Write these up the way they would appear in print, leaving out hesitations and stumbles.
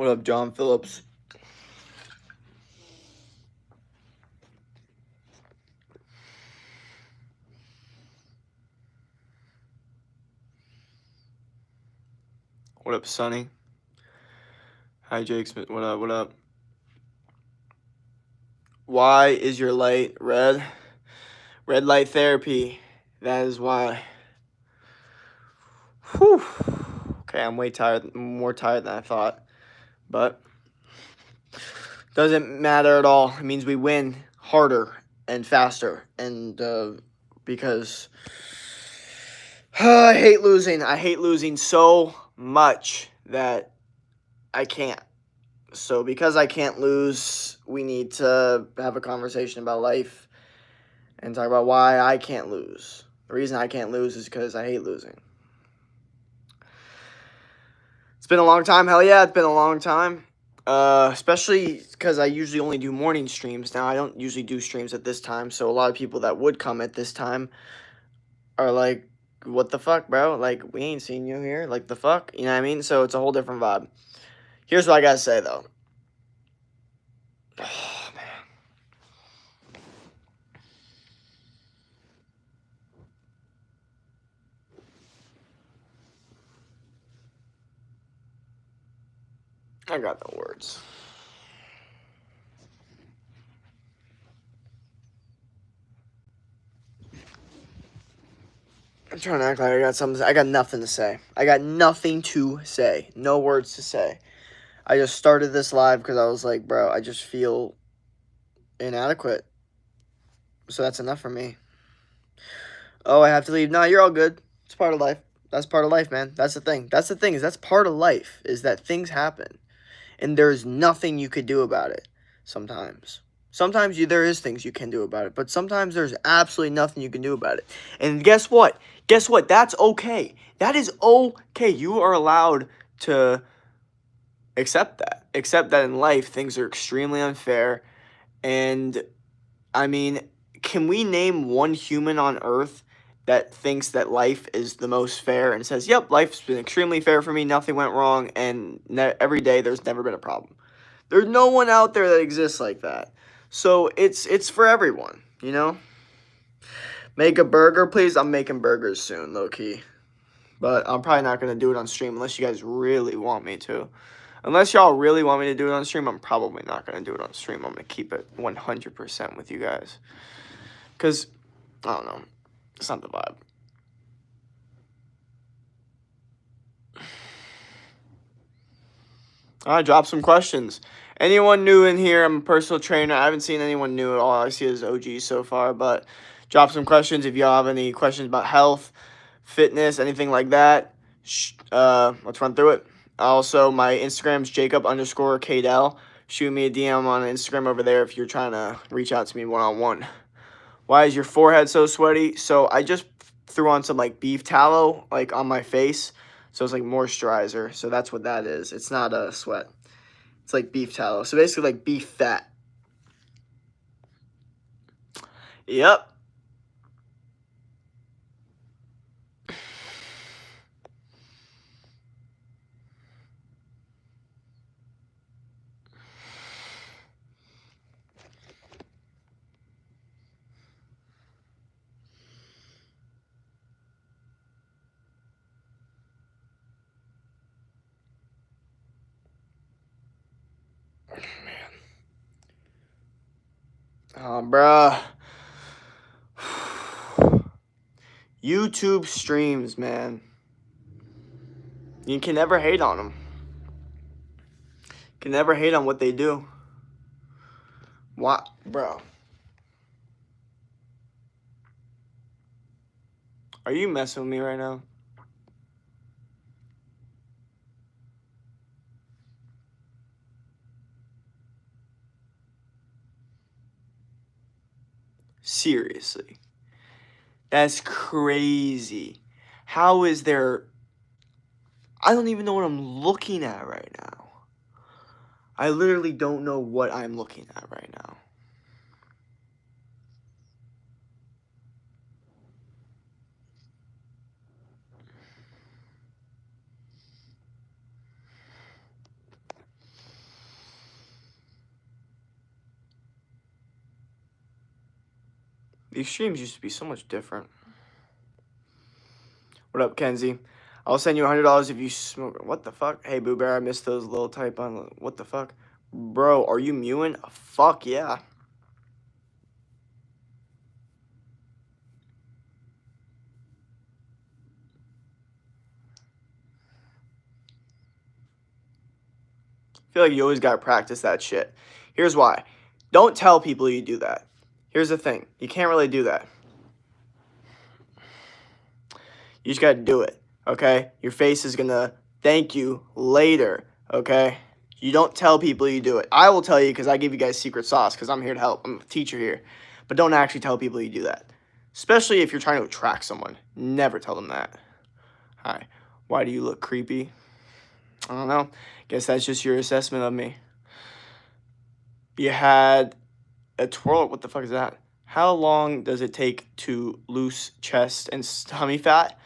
What up, John Phillips? What up, Sonny? Hi, Jake Smith. What up? What up? Why is your light red? Red light therapy. That is why. Whew. Okay, I'm way tired. More tired than I thought. But doesn't matter at all. It means we win harder and faster. And because I hate losing. I hate losing so much that I can't. So because I can't lose, we need to have a conversation about life and talk about why I can't lose. The reason I can't lose is because I hate losing. It's been a long time. Hell yeah, it's been a long time. Especially because I usually only do morning streams. Now, I don't usually do streams at this time, so a lot of people that would come at this time are like, what the fuck, bro? Like, we ain't seen you here. Like, the fuck? You know what I mean? So it's a whole different vibe. Here's what I gotta say, though. Oh, man. I got no words. I'm trying to act like I got something. I got nothing to say. I got nothing to say. No words to say. I just started this live because I was like, bro, I just feel inadequate. So that's enough for me. Oh, I have to leave. No, you're all good. It's part of life. That's part of life, man. That's the thing. That's the thing is that's part of life is that things happen. And there's nothing you could do about it sometimes. Sometimes there is things you can do about it, but sometimes there's absolutely nothing you can do about it. And guess what? Guess what? That's okay. That is okay. You are allowed to accept that. Accept that in life things are extremely unfair. And I mean, can we name one human on earth that thinks that life is the most fair and says, "Yep, life's been extremely fair for me. Nothing went wrong, and every day there's never been a problem." There's no one out there that exists like that. So it's for everyone, you know? Make a burger, please. I'm making burgers soon, low key. But I'm probably not going to do it on stream unless you guys really want me to. Unless y'all really want me to do it on stream, I'm probably not going to do it on stream. I'm going to keep it 100% with you guys. Because, I don't know. It's not the vibe. All right, drop some questions. Anyone new in here? I'm a personal trainer. I haven't seen anyone new at all. I see is OG so far, but drop some questions if y'all have any questions about health, fitness, anything like that. Let's run through it. Also, my Instagram's Jacob_Cadell. Shoot me a DM on Instagram over there if you're trying to reach out to me one-on-one. Why is your forehead so sweaty? So I just threw on some like beef tallow like on my face. So it's like moisturizer. So that's what that is. It's not a sweat. It's like beef tallow. So basically like beef fat. Yep. Oh, bruh. YouTube streams, man. You can never hate on them. Can never hate on what they do. What, bro? Are you messing with me right now? Seriously. That's crazy. How is there... I don't even know what I'm looking at right now. I literally don't know what I'm looking at right now. These streams used to be so much different. What up, Kenzie? I'll send you $100 if you smoke. What the fuck? Hey, Boo Bear, I missed those little type on. What the fuck? Bro, are you mewing? Fuck yeah. I feel like you always gotta practice that shit. Here's why. Don't tell people you do that. Here's the thing. You can't really do that. You just gotta do it, okay? Your face is gonna thank you later, okay? You don't tell people you do it. I will tell you because I give you guys secret sauce because I'm here to help. I'm a teacher here. But don't actually tell people you do that. Especially if you're trying to attract someone. Never tell them that. Hi. Why do you look creepy? I don't know. Guess that's just your assessment of me. You had a twirl. What the fuck is that? How long does it take to lose chest and tummy fat?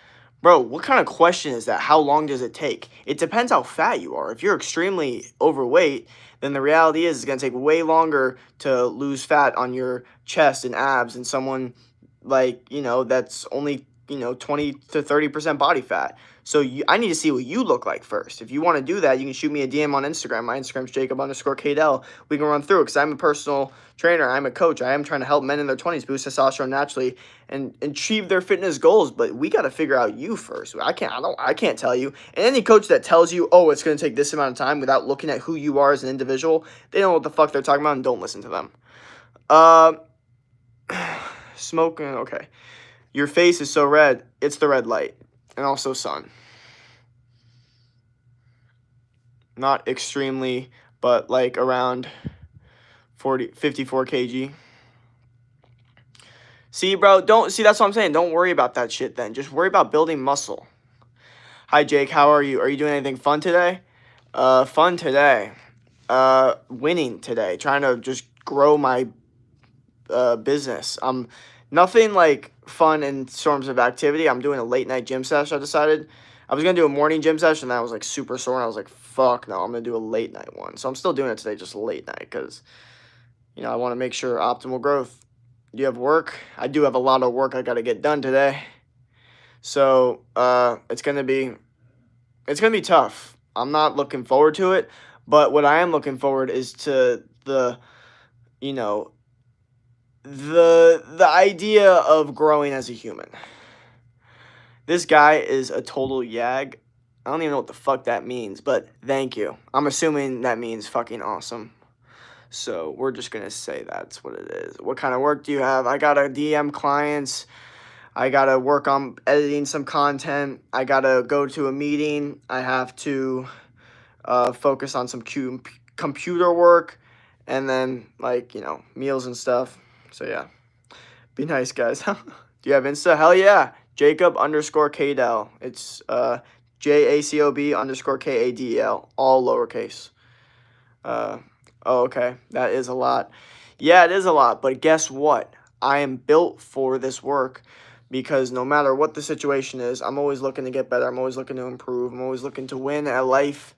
Bro, what kind of question is that? How long does it take? It depends how fat you are. If you're extremely overweight, then the reality is it's going to take way longer to lose fat on your chest and abs than someone like, that's only, 20 to 30% body fat. So I need to see what you look like first. If you want to do that, you can shoot me a DM on Instagram. My Instagram's Jacob_Kadel. We can run through it because I'm a personal trainer. I'm a coach. I am trying to help men in their 20s boost testosterone naturally and achieve their fitness goals. But we got to figure out you first. I can't tell you. And any coach that tells you, oh, it's going to take this amount of time without looking at who you are as an individual, they don't know what the fuck they're talking about and don't listen to them. Smoking, okay. Your face is so red. It's the red light. And also sun. Not extremely, but like around 54 kg. See, bro, that's what I'm saying. Don't worry about that shit then. Just worry about building muscle. Hi, Jake. How are you? Are you doing anything fun today? Fun today. Winning today. Trying to just grow my business. Nothing like fun in terms of activity. I'm doing a late night gym session. I decided I was going to do a morning gym session, and I was like super sore, and I was like, fuck no, I'm going to do a late night one. So I'm still doing it today, just late night, because, I want to make sure optimal growth. Do you have work? I do have a lot of work I got to get done today. So it's going to be tough. I'm not looking forward to it, but what I am looking forward is to the idea of growing as a human. This guy is a total yag. I don't even know what the fuck that means, but thank you. I'm assuming that means fucking awesome. So we're just going to say that's what it is. What kind of work do you have? I got to DM clients. I got to work on editing some content. I got to go to a meeting. I have to focus on some computer work. And then, meals and stuff. So, yeah. Be nice, guys. Do you have Insta? Hell yeah. Jacob_Kadel. It's JACOB_KADEL. All lowercase. Okay. That is a lot. Yeah, it is a lot. But guess what? I am built for this work because no matter what the situation is, I'm always looking to get better. I'm always looking to improve. I'm always looking to win at life.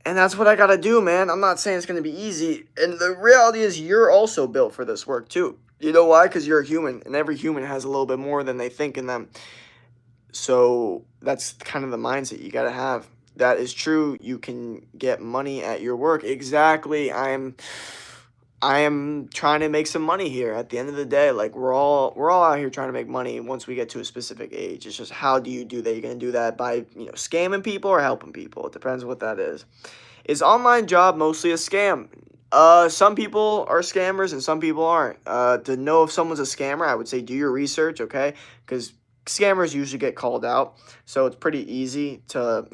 And that's what I got to do, man. I'm not saying it's going to be easy. And the reality is you're also built for this work, too. You know why? Because you're a human. And every human has a little bit more than they think in them. So that's kind of the mindset you got to have. That is true. You can get money at your work. Exactly. I am trying to make some money here at the end of the day. Like we're all out here trying to make money once we get to a specific age. It's just how do you do that? You're going to do that by, scamming people or helping people. It depends what that is. Is online job mostly a scam? Some people are scammers and some people aren't. To know if someone's a scammer, I would say do your research, okay? Because scammers usually get called out. So it's pretty easy to,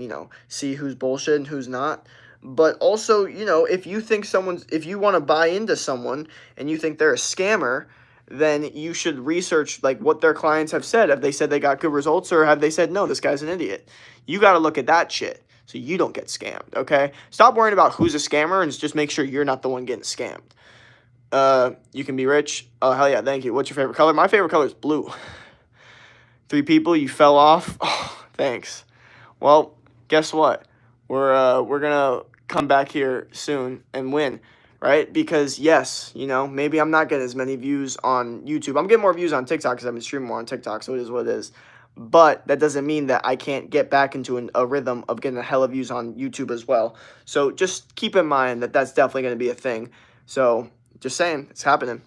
see who's bullshit and who's not. But also, if you want to buy into someone and you think they're a scammer, then you should research what their clients have said. Have they said they got good results or have they said, no, this guy's an idiot? You got to look at that shit so you don't get scammed, okay? Stop worrying about who's a scammer and just make sure you're not the one getting scammed. You can be rich. Oh, hell yeah, thank you. What's your favorite color? My favorite color is blue. 3 people, you fell off. Oh, thanks. Well, guess what? We're going to come back here soon and win, right? Because yes, maybe I'm not getting as many views on YouTube. I'm getting more views on TikTok because I've been streaming more on TikTok, so it is what it is. But that doesn't mean that I can't get back into a rhythm of getting a hell of views on YouTube as well. So just keep in mind that that's definitely going to be a thing. So just saying, it's happening.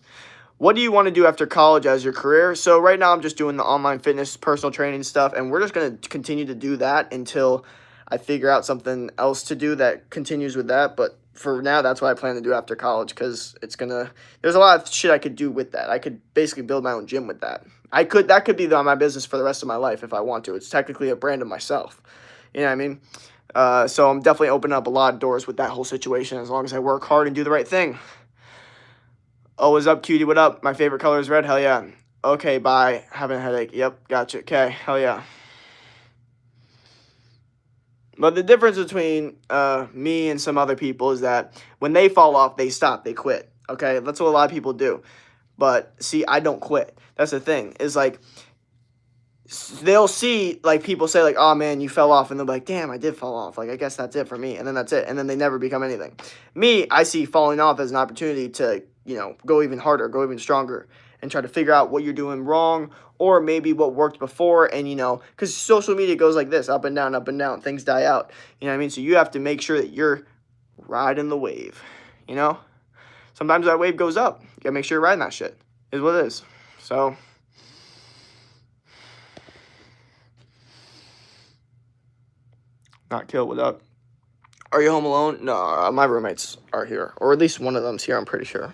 What do you want to do after college as your career? So right now I'm just doing the online fitness, personal training stuff, and we're just going to continue to do that until I figure out something else to do that continues with that. But for now, that's what I plan to do after college because there's a lot of shit I could do with that. I could basically build my own gym with that. That could be my business for the rest of my life if I want to. It's technically a brand of myself. You know what I mean? So I'm definitely opening up a lot of doors with that whole situation as long as I work hard and do the right thing. Oh, what's up, cutie? What up? My favorite color is red. Hell yeah. Okay, bye. Having a headache. Yep, gotcha. Okay, hell yeah. But the difference between me and some other people is that when they fall off, they stop. They quit. Okay, that's what a lot of people do. But see, I don't quit. That's the thing. Is like they'll see like people say like, "Oh man, you fell off," and they'll be like, "Damn, I did fall off. Like I guess that's it for me." And then that's it. And then they never become anything. Me, I see falling off as an opportunity to go even harder, go even stronger, and try to figure out what you're doing wrong or maybe what worked before. And because social media goes like this, up and down, up and down. Things die out. You know what I mean? So you have to make sure that you're riding the wave. Sometimes that wave goes up. You gotta make sure you're riding that shit. Is what it is. So. Not kill, what up? Are you home alone? No, my roommates are here. Or at least one of them's here, I'm pretty sure.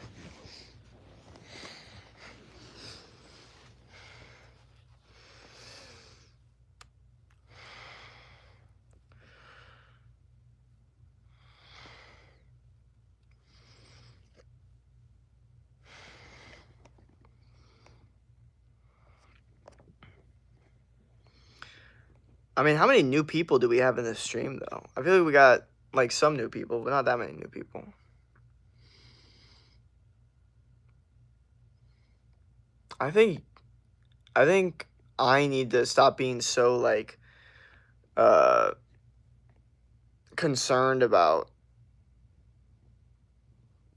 I mean, how many new people do we have in this stream, though? I feel like we got, like, some new people, but not that many new people. I think I need to stop being so, like, concerned about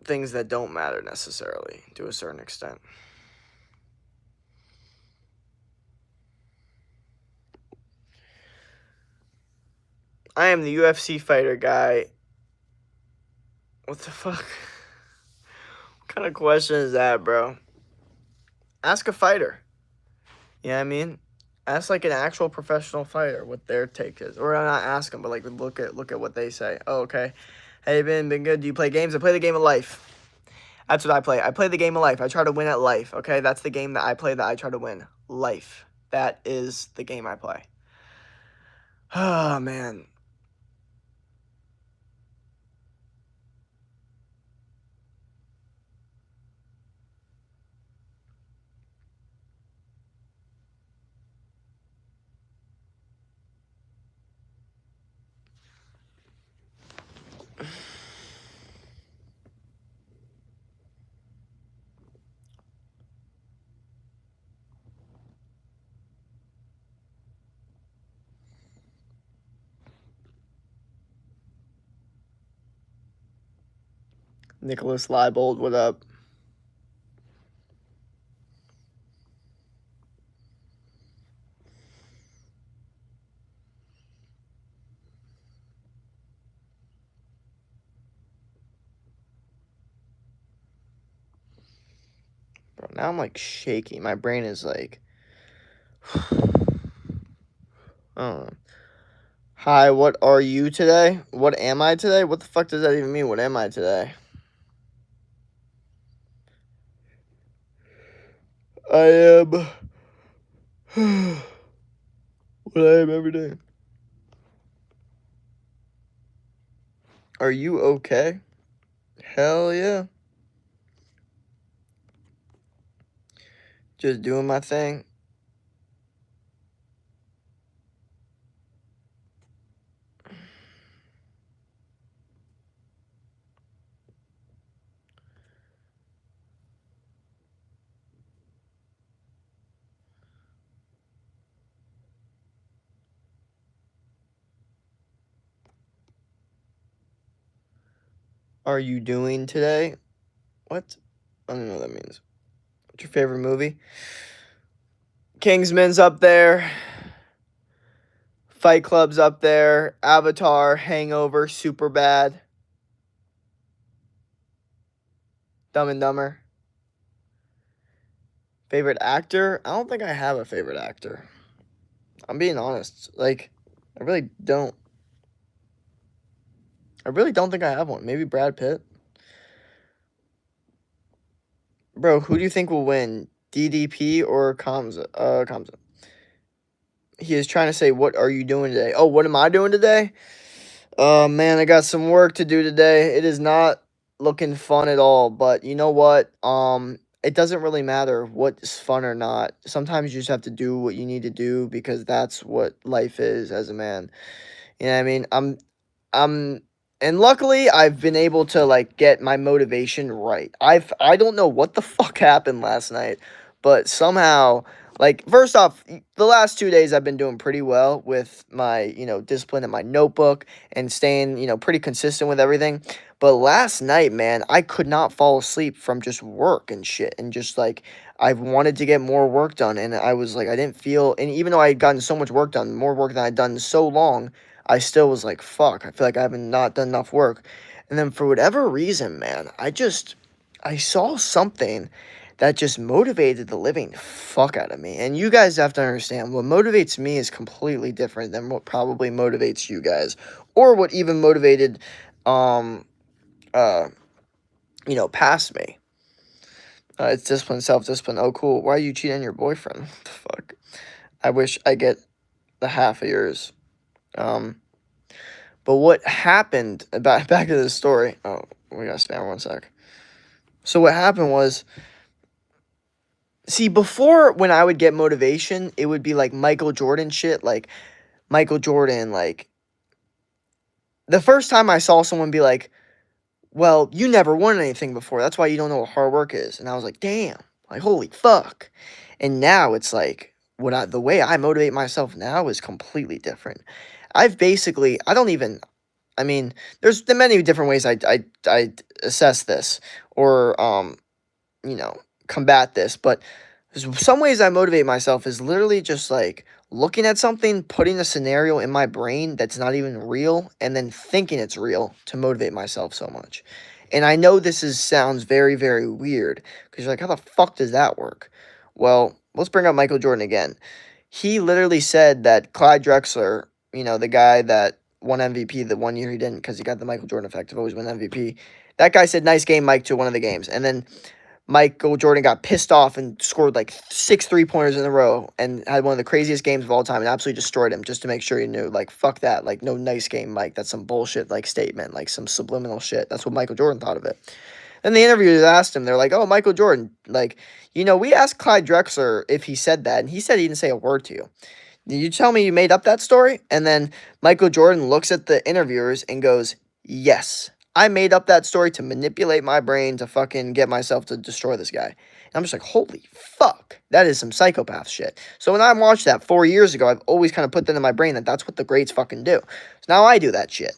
things that don't matter necessarily to a certain extent. I am the UFC fighter guy. What the fuck? What kind of question is that, bro? Ask a fighter. You know what I mean? Ask like an actual professional fighter what their take is. Or not ask them, but like look at what they say. Oh, okay. Hey, been good. Do you play games? I play the game of life. That's what I play. I play the game of life. I try to win at life. Okay, that's the game that I play that I try to win. Life. That is the game I play. Oh man. Nicholas Leibold, what up? Bro, now I'm like shaky. My brain is like oh. Hi, what are you today? What am I today? What the fuck does that even mean? What am I today? I am what I am every day. Are you okay? Hell yeah. Just doing my thing. are you doing today? What? I don't know what that means. What's your favorite movie? Kingsman's up there. Fight Club's up there. Avatar, Hangover, Superbad, Dumb and Dumber. Favorite actor? I don't think I have a favorite actor. I'm being honest. Like, I really don't. I really don't think I have one. Maybe Brad Pitt. Bro, who do you think will win? DDP or Kamza? Kamza. He is trying to say, what are you doing today? Oh, what am I doing today? Oh, man, I got some work to do today. It is not looking fun at all, but you know what? It doesn't really matter what's fun or not. Sometimes you just have to do what you need to do because that's what life is as a man. You know what I mean? I'm and luckily I've been able to like get my motivation right. I don't know what the fuck happened last night, but somehow like first off, the last 2 days I've been doing pretty well with my, discipline in my notebook and staying, pretty consistent with everything. But last night, man, I could not fall asleep from just work and shit and just like I wanted to get more work done and I was like I didn't feel and even though I had gotten so much work done, more work than I'd done so long, I still was like, fuck, I feel like I haven't not done enough work. And then for whatever reason, man, I saw something that just motivated the living fuck out of me. And you guys have to understand, what motivates me is completely different than what probably motivates you guys. Or what even motivated, uh, past me. It's discipline, self-discipline. Oh, cool. Why are you cheating on your boyfriend? What the fuck? I wish I get the half of yours. But what happened, back to the story. Oh, we got spam 1 sec. So what happened was, see, before when I would get motivation, it would be like Michael Jordan shit. Like, Michael Jordan, like, the first time I saw someone be like, well, you never won anything before. That's why you don't know what hard work is. And I was like, damn, like, holy fuck. And now it's like, the way I motivate myself now is completely different. I don't even, I mean, there's the many different ways I assess this or combat this, but some ways I motivate myself is literally just like looking at something, putting a scenario in my brain that's not even real, and then thinking it's real to motivate myself so much. And I know sounds very, very weird because you're like, how the fuck does that work? Well, let's bring up Michael Jordan again. He literally said that Clyde Drexler, the guy that won MVP the 1 year he didn't because he got the Michael Jordan effect of always win MVP. That guy said, nice game, Mike, to one of the games. And then Michael Jordan got pissed off and scored like 6 3-pointers in a row and had one of the craziest games of all time and absolutely destroyed him just to make sure he knew, like, fuck that. Like, no nice game, Mike. That's some bullshit, like, statement, like some subliminal shit. That's what Michael Jordan thought of it. Then the interviewers asked him, they're like, oh, Michael Jordan, like, we asked Clyde Drexler if he said that, and he said he didn't say a word to you. Did you tell me you made up that story? And then Michael Jordan looks at the interviewers and goes, yes, I made up that story to manipulate my brain to fucking get myself to destroy this guy. And I'm just like, holy fuck, that is some psychopath shit. So when I watched that 4 years ago, I've always kind of put that in my brain that that's what the greats fucking do. So now I do that shit.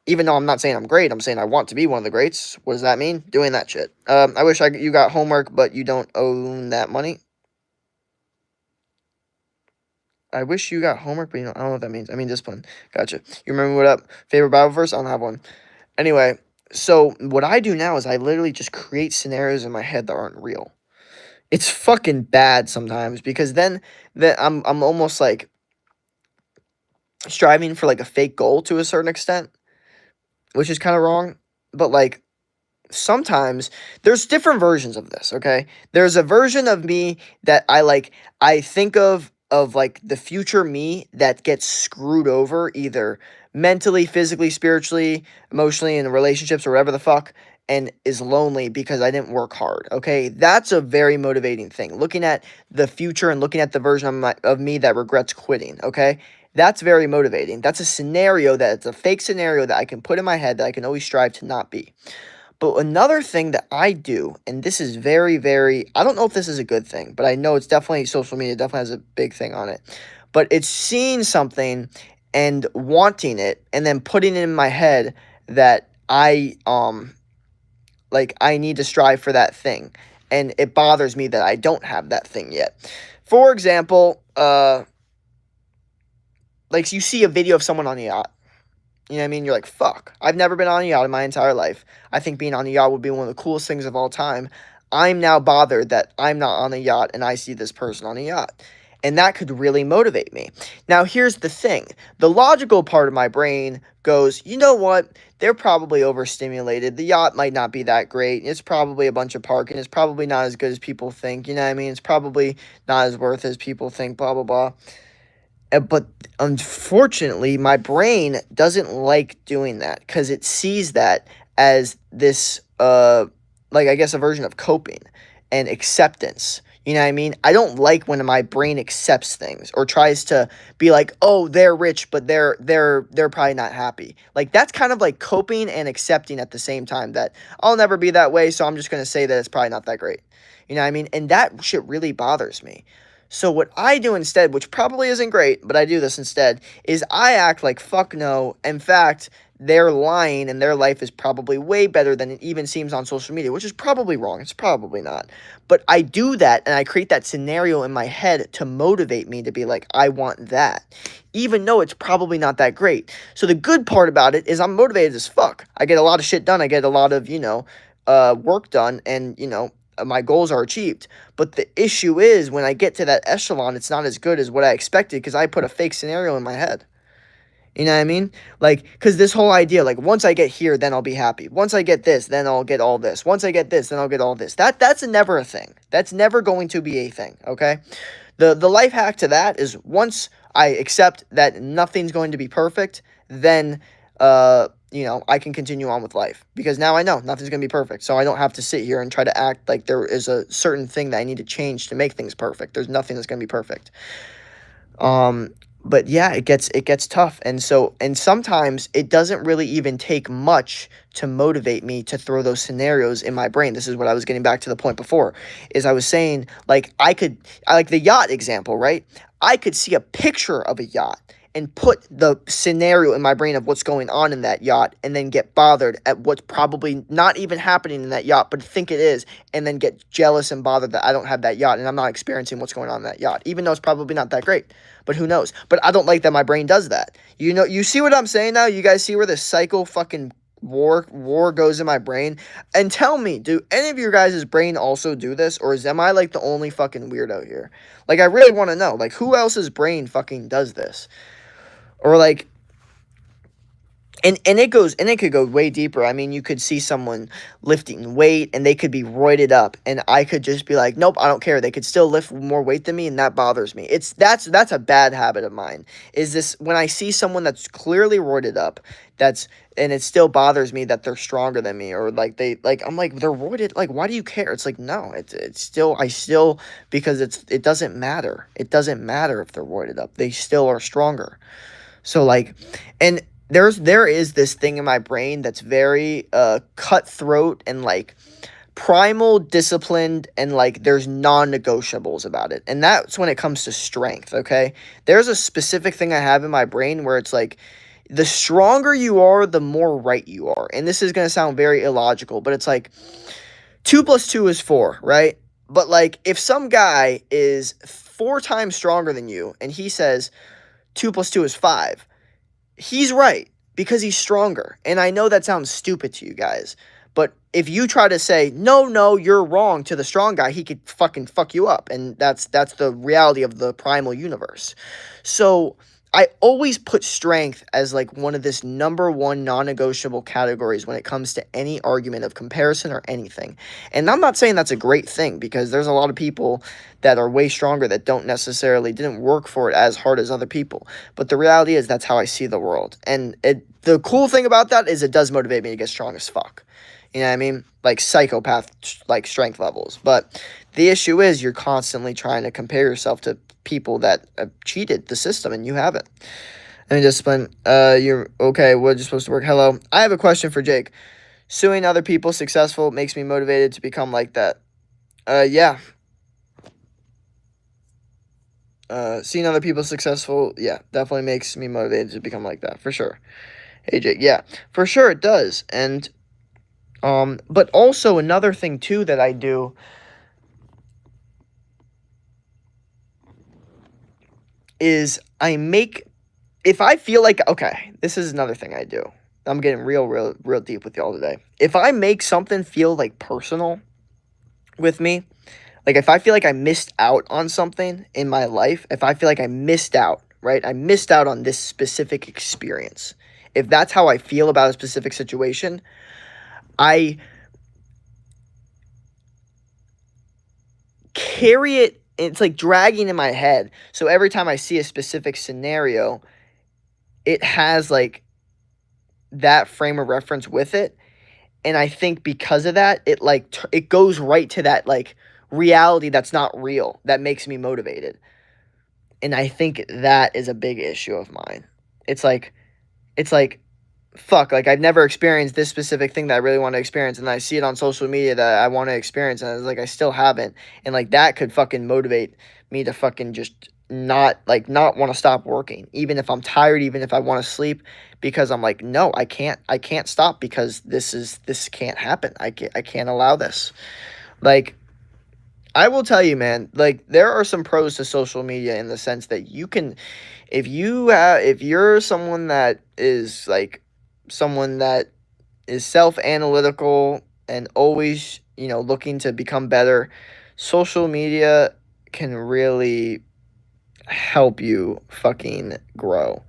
Even though I'm not saying I'm great, I'm saying I want to be one of the greats. What does that mean? Doing that shit. I wish you got homework, but you don't own that money. I wish you got homework, but I don't know what that means. I mean discipline. Gotcha. You remember what up? Favorite Bible verse? I don't have one. Anyway, so what I do now is I literally just create scenarios in my head that aren't real. It's fucking bad sometimes because then I'm almost like striving for like a fake goal to a certain extent, which is kind of wrong. But like sometimes there's different versions of this, okay? There's a version of me that I think of like the future me that gets screwed over either mentally, physically, spiritually, emotionally in relationships or whatever the fuck and is lonely because I didn't work hard, okay? That's a very motivating thing. Looking at the future and looking at the version of me that regrets quitting, okay? That's very motivating. That's a scenario it's a fake scenario that I can put in my head that I can always strive to not be. But another thing that I do, and this is very, very, I don't know if this is a good thing, but I know it's definitely social media, definitely has a big thing on it. But it's seeing something and wanting it and then putting it in my head that I like I need to strive for that thing, and it bothers me that I don't have that thing yet. For example, like you see a video of someone on a yacht. You know what I mean? You're like, fuck. I've never been on a yacht in my entire life. I think being on a yacht would be one of the coolest things of all time. I'm now bothered that I'm not on a yacht and I see this person on a yacht. And that could really motivate me. Now, here's the thing. The logical part of my brain goes, you know what? They're probably overstimulated. The yacht might not be that great. It's probably a bunch of parking. It's probably not as good as people think. You know what I mean? It's probably not as worth as people think, blah, blah, blah. But unfortunately, my brain doesn't like doing that because it sees that as this, like, I guess a version of coping and acceptance. You know what I mean? I don't like when my brain accepts things or tries to be like, "Oh, they're rich, but they're probably not happy." Like that's kind of like coping and accepting at the same time that I'll never be that way, so I'm just going to say that it's probably not that great. You know what I mean? And that shit really bothers me. So what I do instead, which probably isn't great, but I do this instead, is I act like fuck no. In fact, they're lying and their life is probably way better than it even seems on social media, which is probably wrong. It's probably not. But I do that and I create that scenario in my head to motivate me to be like, I want that, even though it's probably not that great. So the good part about it is I'm motivated as fuck. I get a lot of shit done. I get a lot of, work done, and, my goals are achieved. But the issue is when I get to that echelon, it's not as good as what I expected because I put a fake scenario in my head. You know what I mean? Like, because this whole idea, like, once I get here, then I'll be happy. Once I get this, then I'll get all this. Once I get this, then I'll get all this. That's never a thing. That's never going to be a thing, okay? The life hack to that is once I accept that nothing's going to be perfect, then I can continue on with life because now I know nothing's going to be perfect. So I don't have to sit here and try to act like there is a certain thing that I need to change to make things perfect. There's nothing that's going to be perfect. But yeah, it gets tough. And sometimes it doesn't really even take much to motivate me to throw those scenarios in my brain. This is what I was getting back to the point before, is I was saying, like, I like the yacht example, right? I could see a picture of a yacht and put the scenario in my brain of what's going on in that yacht and then get bothered at what's probably not even happening in that yacht, but think it is, and then get jealous and bothered that I don't have that yacht and I'm not experiencing what's going on in that yacht, even though it's probably not that great. But who knows? But I don't like that my brain does that. You see what I'm saying now? You guys see where this cycle fucking war goes in my brain? And tell me, do any of your guys' brain also do this? Or am I like the only fucking weirdo here? Like, I really want to know. Like, who else's brain fucking does this? Or like, and it could go way deeper. I mean, you could see someone lifting weight and they could be roided up, and I could just be like, nope, I don't care. They could still lift more weight than me, and that bothers me. That's a bad habit of mine. Is this when I see someone that's clearly roided up, and it still bothers me that they're stronger than me, or like I'm like, they're roided. Like, why do you care? It's like, no, it's still because it doesn't matter. It doesn't matter if they're roided up. They still are stronger. So like, and there is this thing in my brain that's very cutthroat and like primal, disciplined, and like there's non-negotiables about it. And that's when it comes to strength, okay? There's a specific thing I have in my brain where it's like the stronger you are, the more right you are. And this is going to sound very illogical, but it's like 2 + 2 is 4, right? But like if some guy is 4 times stronger than you and he says 2 + 2 is 5, he's right because he's stronger. And I know that sounds stupid to you guys, but if you try to say, no, you're wrong to the strong guy, he could fucking fuck you up. And that's the reality of the primal universe. So I always put strength as like one of this number one non-negotiable categories when it comes to any argument of comparison or anything. And I'm not saying that's a great thing because there's a lot of people that are way stronger that didn't work for it as hard as other people. But the reality is that's how I see the world. And the cool thing about that is it does motivate me to get strong as fuck. You know what I mean? Like psychopath, like strength levels. But the issue is you're constantly trying to compare yourself to people that have cheated the system and you haven't. And discipline, you're okay. What are you supposed to work? Hello. I have a question for Jake. Suing other people successful makes me motivated to become like that. Yeah. Seeing other people successful, yeah, definitely makes me motivated to become like that, for sure. Hey, Jake, yeah, for sure it does. And But also another thing too that I do is if I feel like, okay, this is another thing I do. I'm getting real deep with y'all today. If I make something feel like personal with me, like if I feel like I missed out on something in my life, if I feel like I missed out, right? I missed out on this specific experience. If that's how I feel about a specific situation, I carry it, it's like dragging in my head. So every time I see a specific scenario, it has like that frame of reference with it. And I think because of that, it like it goes right to that like reality that's not real that makes me motivated. And I think that is a big issue of mine. It's like it's like fuck, like I've never experienced this specific thing that I really want to experience, and I see it on social media that I want to experience, and it's like I still haven't, and like that could fucking motivate me to fucking just not want to stop working, even if I'm tired, even if I want to sleep, because I'm like, no, I can't stop because this can't happen. I can't allow this. Like I will tell you, man, like there are some pros to social media in the sense that you can, if you're someone that is like someone that is self-analytical and always, looking to become better, social media can really help you fucking grow.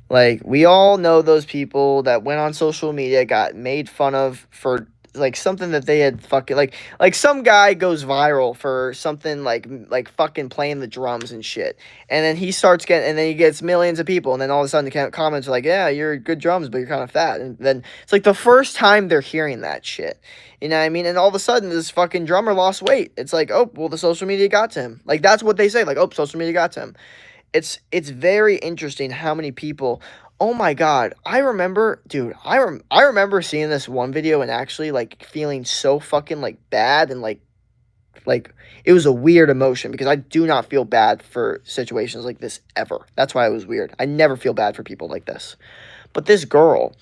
Like, we all know those people that went on social media, got made fun of for like something that they had fucking like some guy goes viral for something like fucking playing the drums and shit. And then he gets millions of people, and then all of a sudden the comments are like, "Yeah, you're good drums, but you're kind of fat." And then it's like the first time they're hearing that shit. You know what I mean? And all of a sudden this fucking drummer lost weight. It's like, "Oh, well the social media got to him." Like that's what they say, like, "Oh, social media got to him." It's very interesting how many people. Oh my god, I remember, dude. I remember seeing this one video and actually like feeling so fucking like bad and like it was a weird emotion because I do not feel bad for situations like this ever. That's why it was weird. I never feel bad for people like this. But this girl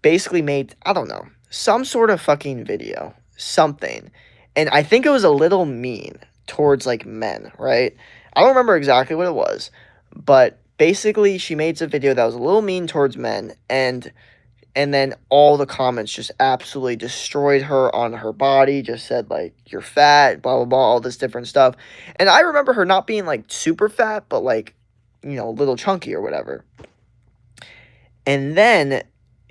basically made, I don't know, some sort of fucking video, something. And I think it was a little mean towards like men, right? I don't remember exactly what it was, but basically she made some video that was a little mean towards men, and then all the comments just absolutely destroyed her on her body, just said like you're fat, blah blah blah, all this different stuff. And I remember her not being like super fat, but like, a little chunky or whatever. And then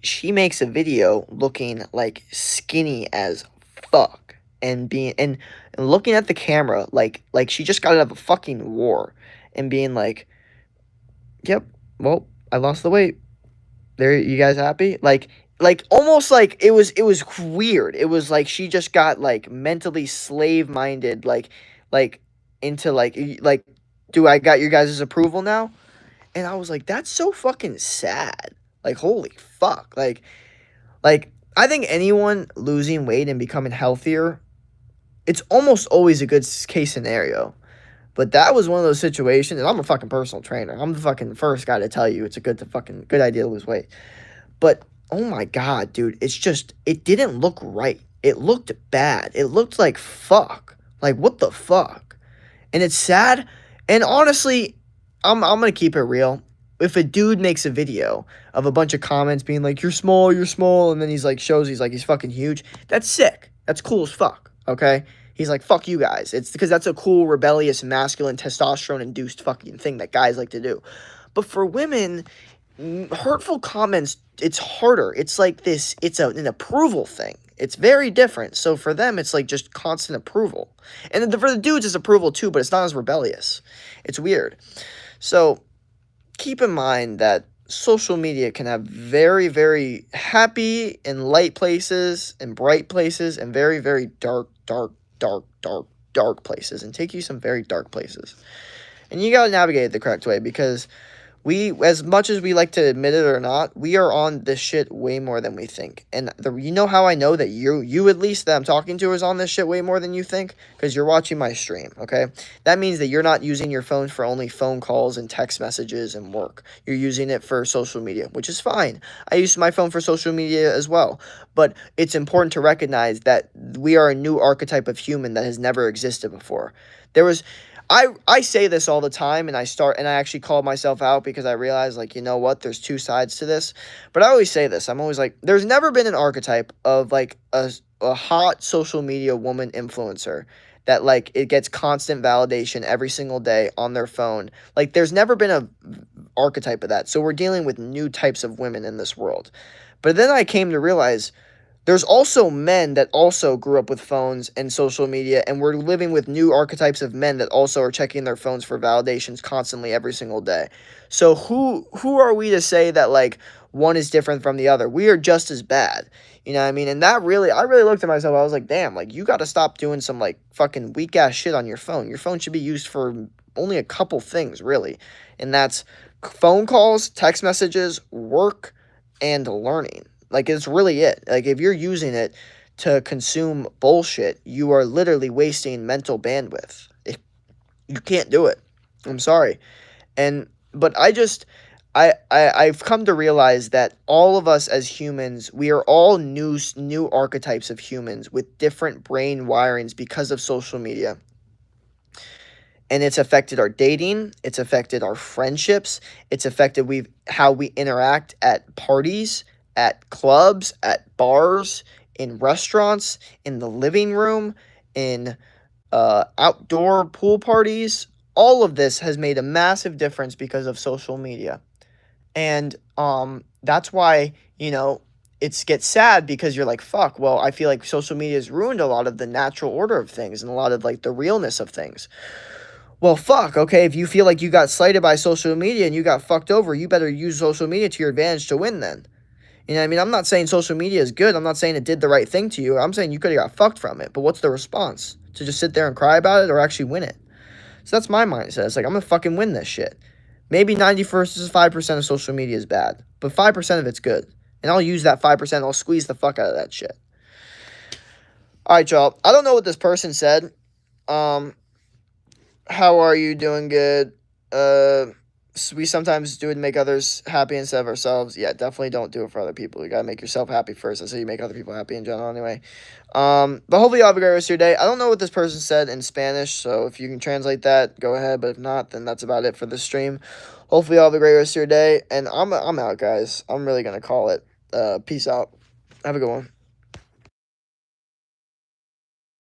she makes a video looking like skinny as fuck and looking at the camera like she just got out of a fucking war and being like, "Yep, well, I lost the weight. There, you guys happy?" Like almost like it was weird. It was like she just got like mentally slave minded, like into like do I got your guys' approval now? And I was like, that's so fucking sad. Like, holy fuck. Like I think anyone losing weight and becoming healthier, it's almost always a good case scenario. But that was one of those situations, and I'm a fucking personal trainer. I'm the fucking first guy to tell you it's a good idea to lose weight. But oh my god, dude, it didn't look right. It looked bad. It looked like fuck. Like what the fuck? And it's sad. And honestly, I'm gonna keep it real. If a dude makes a video of a bunch of comments being like, you're small, and then he's like he's fucking huge, that's sick. That's cool as fuck. Okay? He's like, fuck you guys. It's because that's a cool, rebellious, masculine, testosterone-induced fucking thing that guys like to do. But for women, hurtful comments, it's harder. It's like this, an approval thing. It's very different. So for them, it's like just constant approval. And for the dudes, it's approval too, but it's not as rebellious. It's weird. So keep in mind that social media can have very, very happy and light places and bright places and very, very dark places, and take you some very dark places. And you got to navigate it the correct way, because We, as much as we like to admit it or not, we are on this shit way more than we think. And you know how I know that you at least that I'm talking to is on this shit way more than you think? Because you're watching my stream, okay? That means that you're not using your phone for only phone calls and text messages and work. You're using it for social media, which is fine. I use my phone for social media as well. But it's important to recognize that we are a new archetype of human that has never existed before. There was I say this all the time, and I actually call myself out because I realize, like, you know what, there's two sides to this. But I always say this. I'm always like, there's never been an archetype of like a hot social media woman influencer that like it gets constant validation every single day on their phone. Like there's never been a archetype of that. So we're dealing with new types of women in this world. But then I came to realize there's also men that also grew up with phones and social media, and we're living with new archetypes of men that also are checking their phones for validations constantly every single day. So who are we to say that like one is different from the other? We are just as bad. You know what I mean? And that really, I really looked at myself. I was like, damn, like you got to stop doing some like fucking weak ass shit on your phone. Your phone should be used for only a couple things, really. And that's phone calls, text messages, work, and learning. Like, it's really it. Like, if you're using it to consume bullshit, you are literally wasting mental bandwidth. You can't do it. I'm sorry. But I've come to realize that all of us as humans, we are all new archetypes of humans with different brain wirings because of social media. And it's affected our dating, it's affected our friendships, it's affected how we interact at parties, at clubs, at bars, in restaurants, in the living room, in outdoor pool parties. All of this has made a massive difference because of social media. And that's why, it gets sad because you're like, fuck, well, I feel like social media has ruined a lot of the natural order of things and a lot of like the realness of things. Well, fuck, okay, if you feel like you got slighted by social media and you got fucked over, you better use social media to your advantage to win then. You know what I mean? I'm not saying social media is good. I'm not saying it did the right thing to you. I'm saying you could have got fucked from it. But what's the response? To just sit there and cry about it or actually win it? So that's my mindset. It's like, I'm going to fucking win this shit. Maybe 95% of social media is bad, but 5% of it's good. And I'll use that 5%. I'll squeeze the fuck out of that shit. All right, y'all. I don't know what this person said. How are you? Doing good? We sometimes do it to make others happy instead of ourselves. Yeah, definitely don't do it for other people. You gotta make yourself happy first. That's how you make other people happy in general anyway. But hopefully you have a great rest of your day. I don't know what this person said in Spanish, so if you can translate that, go ahead. But if not, then that's about it for this stream. Hopefully you have a great rest of your day. And I'm out, guys. I'm really gonna call it. Peace out. Have a good one.